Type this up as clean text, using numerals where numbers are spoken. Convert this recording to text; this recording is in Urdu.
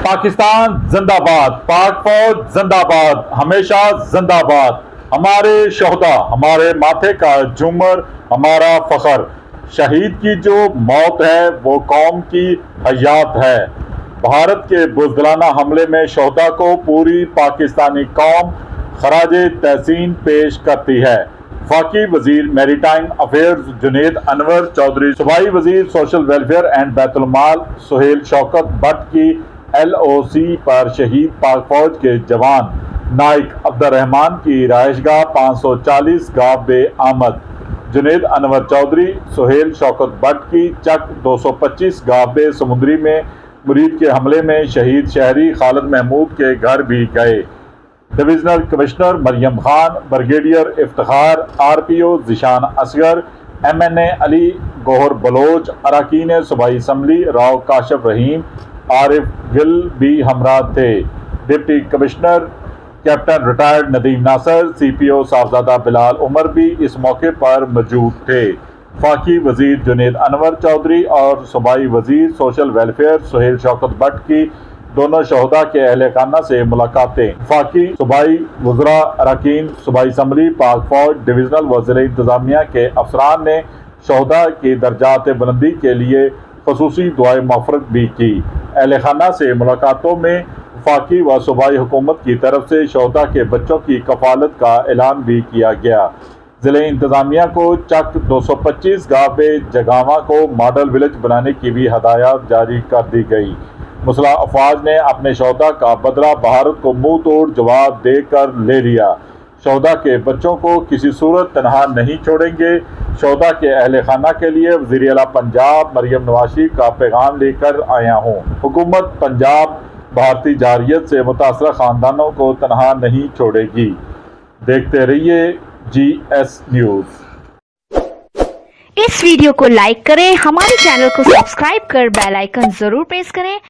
پاکستان زندہ باد، پاک فوج زندہ باد، ہمیشہ زندہ باد۔ ہمارے شہداء ہمارے ماتھے کا جھومر، ہمارا فخر۔ شہید کی جو موت ہے وہ قوم کی حیات ہے۔ بھارت کے بزدلانہ حملے میں شہداء کو پوری پاکستانی قوم خراج تحسین پیش کرتی ہے۔ وفاقی وزیر میری ٹائم افیئرز جنید انور چودھری، صوبائی وزیر سوشل ویلفیئر اینڈ بیت المال سہیل شوکت بٹ کی LOC پر شہید پاک فوج کے جوان نائک عبدالرحمان کی رہائش گاہ 540 گاہ بے آمد۔ جنید انور چودھری سہیل شوکت بٹ کی چک 225 گاہ بے سمندری میں مرید کے حملے میں شہید شہری خالد محمود کے گھر بھی گئے۔ Divisional commissioner Maryam Khan, brigadier Iftikhar, RPO Zeeshan Asghar, MNA Ali Gohar Baloch, اراکین صوبائی اسمبلی راؤ کاشف رحیم، عارف گل بھی ہمراہ تھے۔ Deputy commissioner captain retired Nadeem Nasir, CPO Sahibzada Bilal Umar بھی اس موقع پر موجود تھے۔ وفاقی وزیر جنید انور چودھری اور صوبائی وزیر social welfare Sohail Shaukat but کی دونوں شہداء کے اہل خانہ سے ملاقاتیں۔ وفاقی صوبائی وزراء، اراکین صوبائی اسمبلی، پاک فوج، ڈویژنل و ضلعی انتظامیہ کے افسران نے شہداء کی درجات بلندی کے لیے خصوصی دعائیں مغفرت بھی کی۔ اہل خانہ سے ملاقاتوں میں وفاقی و صوبائی حکومت کی طرف سے شہداء کے بچوں کی کفالت کا اعلان بھی کیا گیا۔ ضلعی انتظامیہ کو چک 225 گاہ بے جگاواں کو ماڈل ولیج بنانے کی بھی ہدایات جاری کر دی گئی۔ مسلح افواج نے اپنے شہداء کا بدلہ بھارت کو منہ توڑ جواب دے کر لے لیا۔ شہداء کے بچوں کو کسی صورت تنہا نہیں چھوڑیں گے۔ شہداء کے اہل خانہ کے لیے وزیر اعلیٰ پنجاب مریم نواز شریف کا پیغام لے کر آیا ہوں۔ حکومت پنجاب بھارتی جارحیت سے متاثرہ خاندانوں کو تنہا نہیں چھوڑے گی۔ دیکھتے رہیے GS نیوز۔ اس ویڈیو کو لائک کریں، ہمارے چینل کو سبسکرائب کر بیل آئیکن ضرور پریس کریں